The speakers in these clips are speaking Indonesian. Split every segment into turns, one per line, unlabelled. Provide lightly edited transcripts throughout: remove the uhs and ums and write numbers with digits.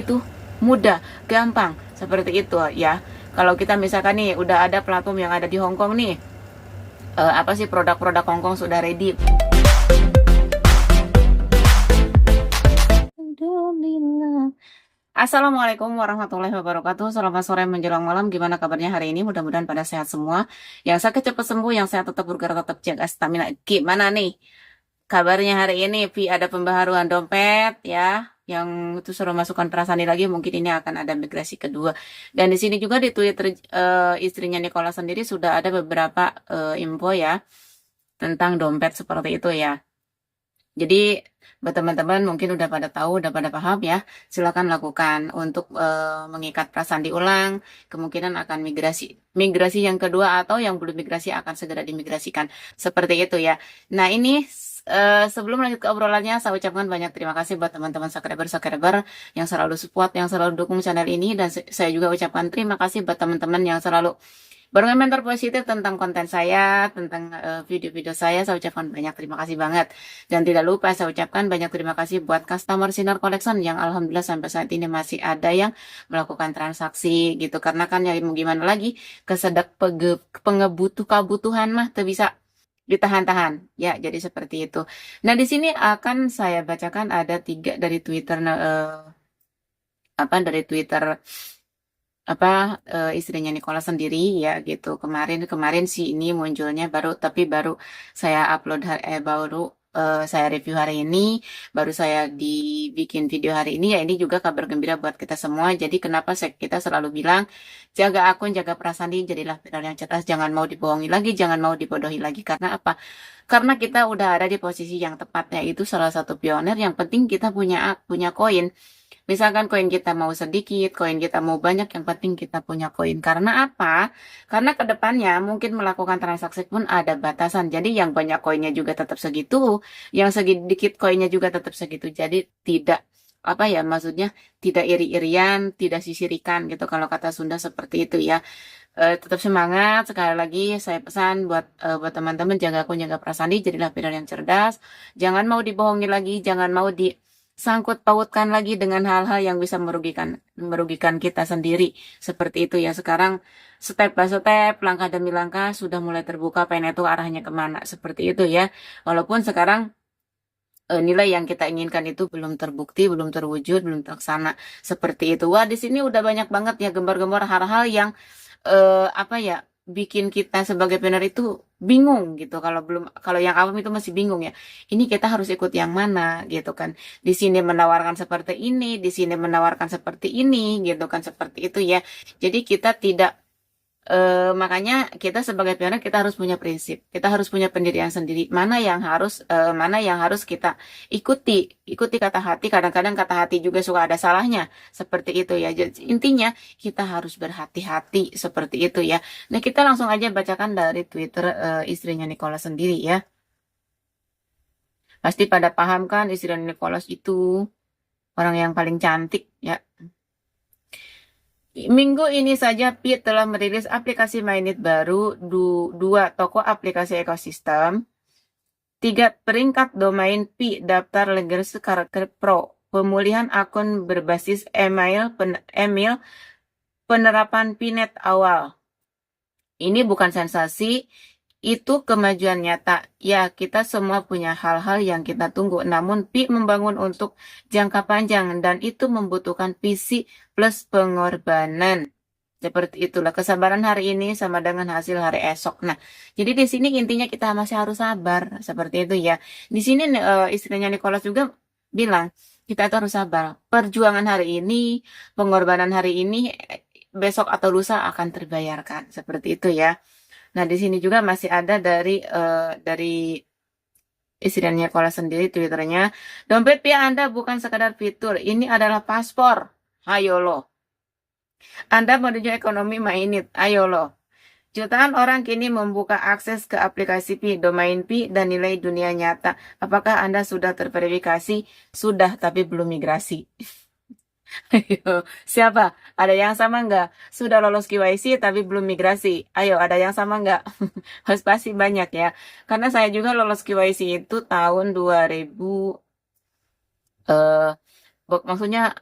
itu mudah, gampang, seperti itu ya. Kalau kita misalkan nih udah ada platform yang ada di Hong Kong nih, apa sih produk-produk Hong Kong sudah ready. Assalamualaikum warahmatullahi wabarakatuh. Selamat sore menjelang malam. Gimana kabarnya hari ini? Mudah-mudahan pada sehat semua. Yang sakit cepat sembuh, yang sehat tetap bergerak, tetap jaga stamina. Gimana nih kabarnya hari ini? Vi, ada pembaharuan dompet ya. Yang itu suruh masukkan perasaan lagi, mungkin ini akan ada migrasi kedua. Dan di sini juga di Twitter istrinya Nicola sendiri sudah ada beberapa info ya tentang dompet seperti itu ya. Jadi buat teman-teman mungkin udah pada tahu, udah pada paham ya. Silakan lakukan untuk mengikat perasaan diulang. Kemungkinan akan migrasi yang kedua atau yang belum migrasi akan segera dimigrasikan. Seperti itu ya. Nah ini sebelum lanjut ke obrolannya, saya ucapkan banyak terima kasih buat teman-teman subscriber yang selalu support, yang selalu dukung channel ini. Dan saya juga ucapkan terima kasih buat teman-teman yang selalu berkomentar positif tentang konten saya, tentang video-video saya ucapkan banyak terima kasih banget. Dan tidak lupa saya ucapkan banyak terima kasih buat customer Sinar Collection yang alhamdulillah sampai saat ini masih ada yang melakukan transaksi gitu. Karena kan ya mau gimana lagi, kesedak kebutuhan mah tuh bisa ditahan-tahan ya, jadi seperti itu. Nah di sini akan saya bacakan ada 3 dari Twitter dari Twitter istrinya Nicola sendiri ya gitu. Kemarin sih ini munculnya baru saya upload baru saya review hari ini, baru saya dibikin video hari ini ya. Ini juga kabar gembira buat kita semua. Jadi kenapa kita selalu bilang jaga akun, jaga perasaan diri, jadilah viral yang cerdas, jangan mau dibohongi lagi, jangan mau dibodohi lagi. Karena apa? Karena kita udah ada di posisi yang tepatnya, itu salah satu pionir. Yang penting kita punya koin. Misalkan koin kita mau sedikit, koin kita mau banyak, yang penting kita punya koin. Karena apa? Karena kedepannya mungkin melakukan transaksi pun ada batasan. Jadi yang banyak koinnya juga tetap segitu, yang sedikit koinnya juga tetap segitu. Jadi tidak maksudnya tidak iri-irian, tidak sisirikan gitu. Kalau kata Sunda seperti itu ya. Tetap semangat. Sekali lagi saya pesan buat teman-teman, jaga akun, jaga perasaan diri, jadilah pilihan yang cerdas. Jangan mau dibohongi lagi, jangan mau disangkut pautkan lagi dengan hal-hal yang bisa merugikan kita sendiri. Seperti itu ya. Sekarang step by step, langkah demi langkah sudah mulai terbuka pengen itu arahnya kemana. Seperti itu ya. Walaupun sekarang nilai yang kita inginkan itu belum terbukti, belum terwujud, belum terlaksana. Seperti itu. Wah, di sini udah banyak banget ya gembar-gembar hal-hal yang bikin kita sebagai pioner itu bingung gitu. Kalau yang awam itu masih bingung ya. Ini kita harus ikut yang mana gitu kan. Di sini menawarkan seperti ini, di sini menawarkan seperti ini gitu kan, seperti itu ya. Jadi kita tidak makanya kita sebagai pionir kita harus punya prinsip, kita harus punya pendirian sendiri. Mana yang harus kita ikuti kata hati. Kadang-kadang kata hati juga suka ada salahnya, seperti itu ya. Jadi, intinya kita harus berhati-hati seperti itu ya. Nah kita langsung aja bacakan dari Twitter istrinya Nicola sendiri ya. Pasti pada paham kan istrinya Nicola itu orang yang paling cantik ya. Minggu ini saja Pi telah merilis aplikasi Mainit baru, 2 toko aplikasi ekosistem, 3 peringkat domain Pi daftar legacy karakter pro, pemulihan akun berbasis email, penerapan Pinet awal. Ini bukan sensasi, itu kemajuan nyata. Ya, kita semua punya hal-hal yang kita tunggu. Namun, Pi membangun untuk jangka panjang dan itu membutuhkan visi plus pengorbanan. Seperti itulah, kesabaran hari ini sama dengan hasil hari esok. Nah, jadi di sini intinya kita masih harus sabar. Seperti itu ya. Di sini istrinya Nicholas juga bilang, kita itu harus sabar. Perjuangan hari ini, pengorbanan hari ini, besok atau lusa akan terbayarkan. Seperti itu ya. Nah, di sini juga masih ada dari istrinya Nicola sendiri Twitternya. Dompet Pi Anda bukan sekadar fitur, ini adalah paspor. Ayo lo. Anda menuju ekonomi Mainit. Ayo lo. Jutaan orang kini membuka akses ke aplikasi Pi, domain Pi, dan nilai dunia nyata. Apakah Anda sudah terverifikasi? Sudah, tapi belum migrasi. Ayo, siapa? Ada yang sama nggak? Sudah lolos KYC tapi belum migrasi. Ayo, ada yang sama nggak? Harus pasti banyak ya. Karena saya juga lolos KYC itu tahun 2000, maksudnya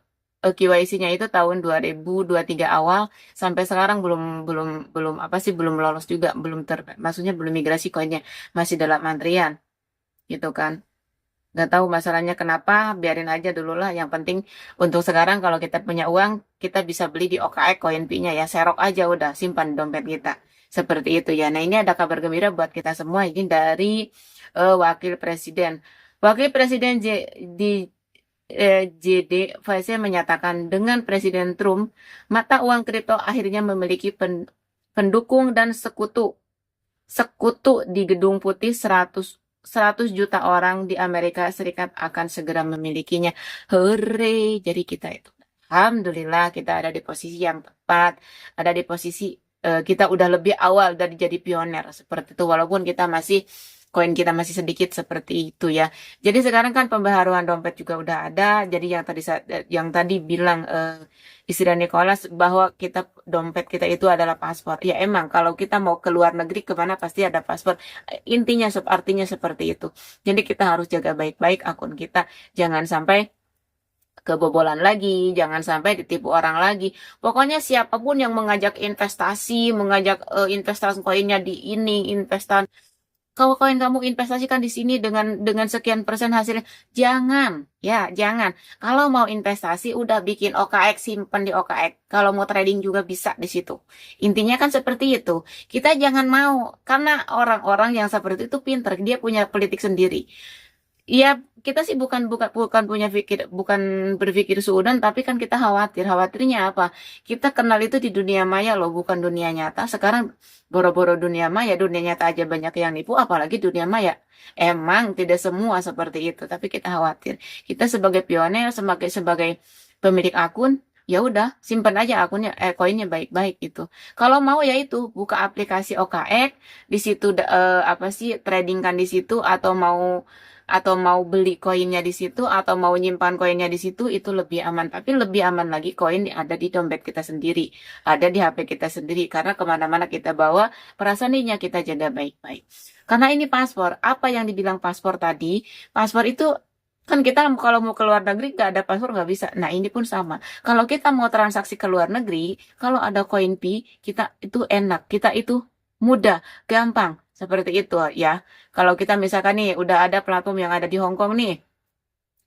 KYC-nya itu tahun 2023 awal sampai sekarang belum belum belum apa sih belum lolos juga, maksudnya belum migrasi koinnya, masih dalam antrian gitu kan. Nggak tahu masalahnya kenapa, biarin aja dulu lah. Yang penting untuk sekarang kalau kita punya uang, kita bisa beli di OKX koin Pi-nya ya, serok aja udah, simpan di dompet kita. Seperti itu ya. Nah ini ada kabar gembira buat kita semua, ini dari Wakil Presiden. Wakil Presiden JD Vance menyatakan dengan Presiden Trump, mata uang kripto akhirnya memiliki pendukung dan sekutu. Sekutu di Gedung Putih 100 juta orang di Amerika Serikat akan segera memilikinya. Hore! Jadi kita itu, alhamdulillah kita ada di posisi yang tepat, ada di posisi kita udah lebih awal dari jadi pioner seperti itu, walaupun koin kita masih sedikit seperti itu ya. Jadi sekarang kan pembaharuan dompet juga udah ada. Jadi yang tadi bilang istri Nicholas bahwa dompet kita itu adalah paspor. Ya emang kalau kita mau ke luar negeri kemana pasti ada paspor. Artinya seperti itu. Jadi kita harus jaga baik-baik akun kita. Jangan sampai kebobolan lagi, jangan sampai ditipu orang lagi. Pokoknya siapapun yang mengajak investasi koinnya di ini, kalau koin kamu investasikan di sini dengan sekian persen hasilnya, jangan. Kalau mau investasi udah bikin OKX, simpen di OKX. Kalau mau trading juga bisa di situ. Intinya kan seperti itu. Kita jangan mau, karena orang-orang yang seperti itu pinter, dia punya politik sendiri. Iya, kita sih bukan berpikir suudon, tapi kan kita khawatir. Khawatirnya apa? Kita kenal itu di dunia maya loh, bukan dunia nyata. Sekarang boro-boro dunia maya, dunia nyata aja banyak yang nipu, apalagi dunia maya. Emang tidak semua seperti itu, tapi kita khawatir. Kita sebagai pioner, sebagai pemilik akun, ya udah simpan aja koinnya baik-baik gitu. Kalau mau ya itu buka aplikasi OKX, di situ apa sih tradingkan di situ, atau mau beli koinnya di situ, atau mau nyimpan koinnya di situ, itu lebih aman. Tapi lebih aman lagi koin ada di dompet kita sendiri, ada di HP kita sendiri, karena kemana-mana kita bawa, perasaannya kita jaga baik-baik. Karena ini paspor, apa yang dibilang paspor tadi, paspor itu kan kita kalau mau ke luar negeri gak ada paspor nggak bisa. Nah ini pun sama. Kalau kita mau transaksi ke luar negeri, kalau ada koin Pi, kita itu enak, kita itu mudah, gampang. Seperti itu ya. Kalau kita misalkan nih udah ada platform yang ada di Hong Kong nih,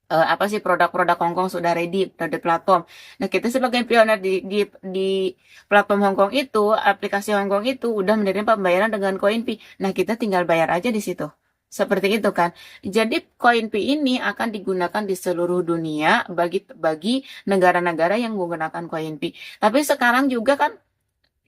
apa sih produk-produk Hong Kong sudah ready, udah di platform. Nah kita sebagai pioner di platform Hong Kong itu, aplikasi Hong Kong itu udah menerima pembayaran dengan koin Pi. Nah kita tinggal bayar aja di situ. Seperti itu kan. Jadi koin Pi ini akan digunakan di seluruh dunia bagi negara-negara yang menggunakan koin Pi. Tapi sekarang juga kan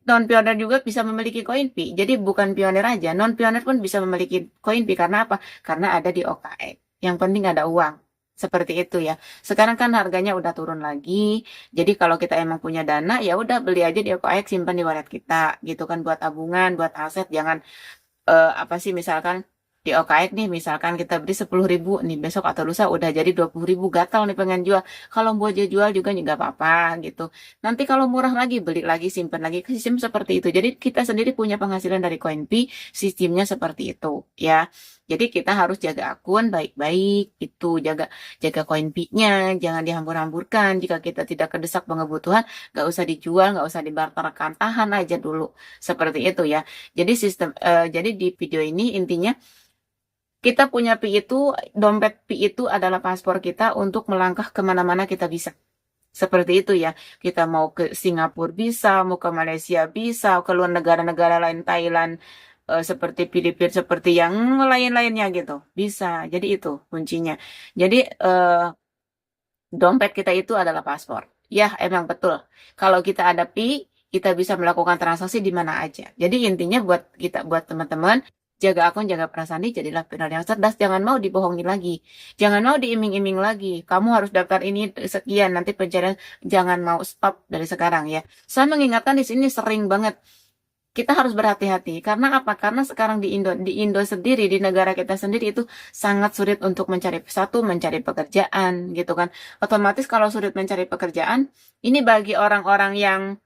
non-pioner juga bisa memiliki koin Pi. Jadi bukan pioner aja, non-pioner pun bisa memiliki koin Pi. Karena apa? Karena ada di OKX. Yang penting ada uang. Seperti itu ya. Sekarang kan harganya udah turun lagi. Jadi kalau kita emang punya dana, ya udah beli aja di OKX, simpan di wallet kita. Gitu kan, buat tabungan, buat aset. Jangan apa sih misalkan di OKX nih, misalkan kita beli 10.000 nih, besok atau lusa udah jadi 20.000, gatal nih pengen jual. Kalau mau jual juga nggak apa-apa gitu. Nanti kalau murah lagi beli lagi, simpan lagi, sistem seperti itu. Jadi kita sendiri punya penghasilan dari koin Pi, sistemnya seperti itu ya. Jadi kita harus jaga akun baik-baik, itu jaga koin Pi-nya, jangan dihambur-hamburkan. Jika kita tidak kedesak pengebutuhan, nggak usah dijual, nggak usah dibarterkan, tahan aja dulu. Seperti itu ya. Jadi di video ini intinya kita punya dompet Pi itu adalah paspor kita untuk melangkah kemana-mana kita bisa. Seperti itu ya. Kita mau ke Singapura bisa, mau ke Malaysia bisa, ke luar negara-negara lain, Thailand, seperti Filipina, seperti yang lain-lainnya gitu. Bisa. Jadi itu kuncinya. Jadi dompet kita itu adalah paspor. Ya, emang betul. Kalau kita ada Pi, kita bisa melakukan transaksi di mana aja. Jadi intinya buat teman-teman, jaga akun, jaga perasaan diri, jadilah pioner yang cerdas. Jangan mau dibohongi lagi. Jangan mau diiming-iming lagi. Kamu harus daftar ini sekian, nanti pencarian. Jangan mau, stop dari sekarang ya. Saya mengingatkan di sini sering banget. Kita harus berhati-hati. Karena apa? Karena sekarang di Indo sendiri, di negara kita sendiri itu sangat sulit untuk mencari pekerjaan gitu kan. Otomatis kalau sulit mencari pekerjaan, ini bagi orang-orang yang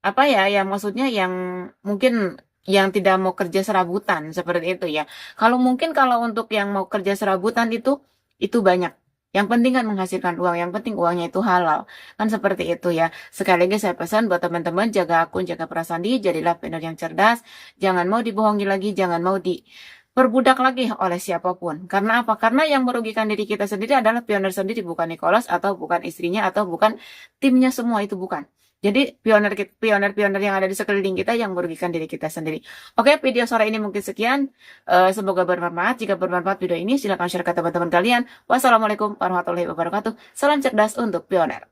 apa ya, yang maksudnya yang mungkin yang tidak mau kerja serabutan seperti itu ya. Kalau untuk yang mau kerja serabutan itu banyak. Yang penting kan menghasilkan uang, yang penting uangnya itu halal. Kan seperti itu ya. Sekali lagi saya pesan buat teman-teman, jaga akun, jaga perasaan diri, jadilah planner yang cerdas. Jangan mau dibohongi lagi, jangan mau diperbudak lagi oleh siapapun. Karena apa? Karena yang merugikan diri kita sendiri adalah pionir sendiri, bukan Nicholas atau bukan istrinya atau bukan timnya semua, itu bukan. Jadi pionir-pionir yang ada di sekeliling kita yang merugikan diri kita sendiri. Oke, video sore ini mungkin sekian. Semoga bermanfaat. Jika bermanfaat video ini, silakan share ke teman-teman kalian. Wassalamualaikum warahmatullahi wabarakatuh. Salam cerdas untuk pioner.